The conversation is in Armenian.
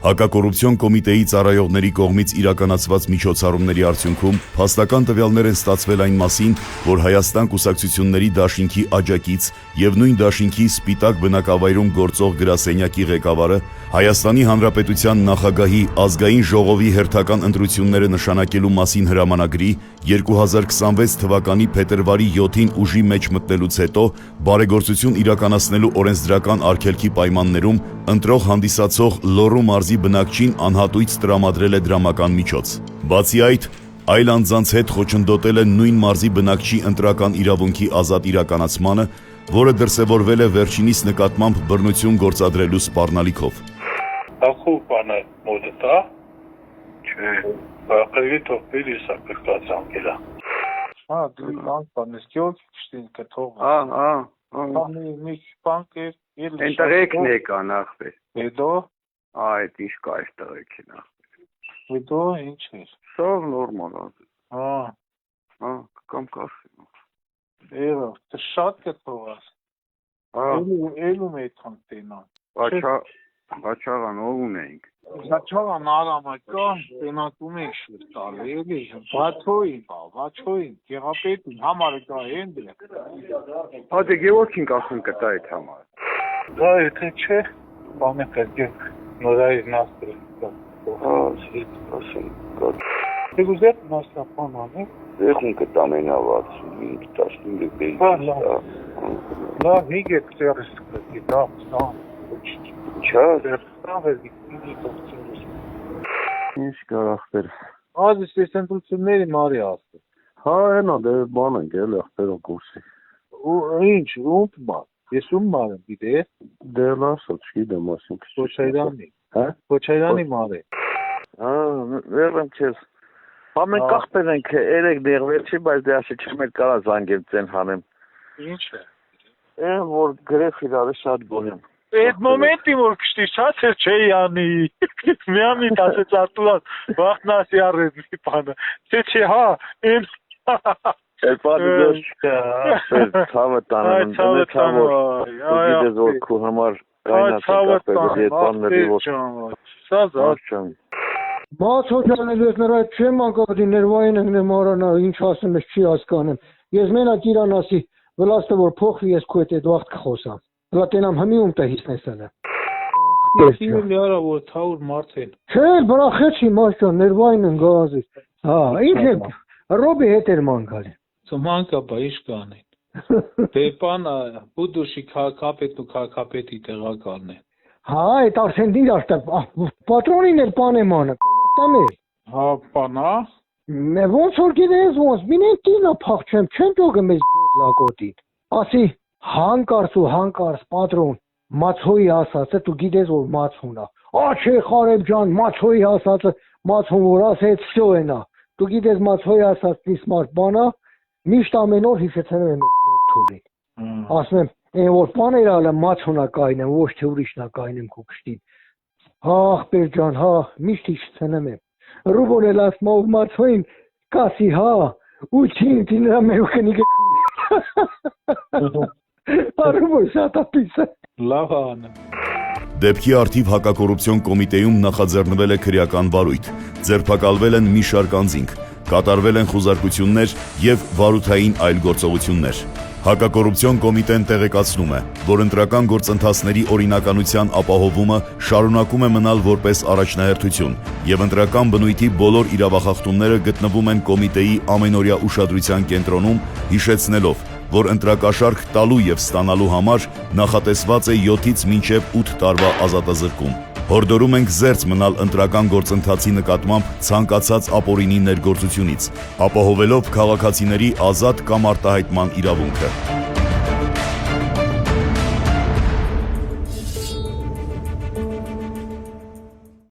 Հակակոռուպցիոն կոմիտեի ծառայողների կողմից իրականացված միջոցառումների արդյունքում փաստական տվյալներ են ստացվել այն մասին, որ Հայաստան կուսակցությունների դաշինքի աջակից եւ նույն դաշինքի Սպիտակ բնակավայրում գործող գրասենյակի ղեկավարը Հայաստանի Հանրապետության նախագահի ազգային ժողովի հերթական ընտրությունները նշանակելու մասին հրամանագրի 2026 թվականի փետրվարի 7-ին ուժի մեջ մտնելուց հետո բարեգործություն իրականացնելու օրենսդրական արգելքի պայմաններում ընտրող հանդիսացող Լոռու մարզի բնակչին անհատույց տրամադրել է դրամական միջոց։ Բացի այդ, այլ անձանց հետ խոչընդոտել է նույն մարզի բնակչի ընտրական իրավունքի ազատ իրականացմանը, որը դրսևորվել է վերջինիս նկատմամբ բռնություն գործադրելու սպառնալիքով։ Ախու բանը մոդտա, չէ, բախելի թողպիլի սակրկած անգելա։ Դու բանկ բանես, գյոք շտին կթող։ Մի բանկ է, Ընտրեկն եկա նախվեր։ Հետո, այդ ինչ կա այս տղեկի նախվեր։ հետո ինչ էր։ Սավ նորմալ ազը։ Կամ կասի։ Էրը, շատ կթողաս։ Էլում է թանք տենան։ Բաչաղան ով ունենք։ Բաչաղան արամակա տենակում ենք շուտ տալ, էլի, բաչոին, գեղապետին, համարը կա հենդ է։ Դե գևորքին կասում կտա այդ համար։ Դա եթե չէ, բանը կրգեք, նորայր նաստրը։ Ասում կա։ Դեգուզետ նաստրապան անի։ Դեղուն կտամենավաց, 15 բեյ։ Լավ, հիգետ ծերս կրգի, դա, Չար։ Ինչ կարախտեր։ Ազիս ես ընտրությունների մարի աստ։ Հենա դե բան ենք էլ ախտերոն կուրսի։ Ինչ, ումպ բան, ես ում մար եմ գիտե։ Դե լասա չգիտեմ ասինք։ Քոչայրանի։ Հա? Քոչայրանի մարի։ Վերեմ քեզ։ Մենք ախտեր ենք 3 դեղվեցի, բայց դե ասի չեմ էլ կարա զանգեմ ծեն հանեմ։ Ինչ է։ Որ գրեխ իրարը շատ գոհեմ։ Այդ մոմենտի որ կշտի շատ էր չէ յանի։ Միամիտ ասեց արտուլան, վախնասի առեց մի բանը։ Չէ, հա, այն Էպանը դες չկա, ցավը տանում, դե ցավը։ Դու դες քու համար կայնացած է բանների ոչ։ Սա զարճան։ Բաց հոճանելու ես նրա չեմ անկապի ներվային ենք նմարանա, ինչ ասեմ ես չի հասկանեմ։ Ես մենակ իրան ասի, վլաստը որ փոխվի ես քո հետ վաղտ կխոսամ։ Հլա տենամ հմիում տա հիսնեսանը։ Ես լիարա որ թաուր մարդ են։ Չէ, բրախեցի մաշան, ներվային են գազից։ Ինչ է, ռոբի հետ էր մանկալի։ Մանկա բա իշ կանեն։ Դեպան բուդուշի քաղաքապետն ու քաղաքապետի տեղակալն են։ Այդ արդեն դիր աշտա, պատրոնին էր պանեմանը, տամեր։ Պանա։ Ոնց որ գիտես ոնց, մինեն տինա փախչեմ, չեմ տողը մեզ լակոտի։ Ասի, հանկարծ պատրոն, մացոյի ասացը, դու գիտես որ մացունա։ Չէ խարեբ ջան, մացոյի ասացը, մացուն որ ասեց, всё ենա։ Դու գիտես մացոյի ասած իսմար բանա, միշտ ամեն օր հիշեցնում եմ թուրին։ Ասում եմ, այն որ բաներ ալը մացունա կայնեմ, ոչ թե ուրիշնա կայնեմ քո կշտին։ Ախպեր ջան, հա, միշտ հիշեցնում եմ։ Ռուբոն էլ ասում ով մացոյին, կասի հա, ու չին դիրա մեր կնիկը։ Արուբոն շատ ապիսը։ Լավ ան։ Դեպքի արդիվ հակակոռուպցիոն կոմիտեում նախաձեռնվել է քրեական վարույթ, ձերբակալվել են մի շարք անձինք, կատարվել են խուզարկություններ եւ վարութային այլ գործողություններ։ Հակակոռուպցիոն կոմիտեն տեղեկացնում է, որ ընտրական գործընթացների օրինականության ապահովումը շարունակում է մնալ որպես առաջնահերթություն եւ ընտրական բնույթի բոլոր իրավախախտումները գտնվում են կոմիտեի ամենօրյա ուշադրության կենտրոնում, հիշեցնելով, որ ընտրակաշարք տալու եւ ստանալու համար նախատեսված է 7-ից մինչեւ 8 տարվա ազատազրկում։ Հորդորում ենք զերծ մնալ ընտրական գործընթացի նկատմամբ ցանկացած ապօրինի ներգործությունից, ապահովելով քաղաքացիների ազատ կամ արտահայտման իրավունքը։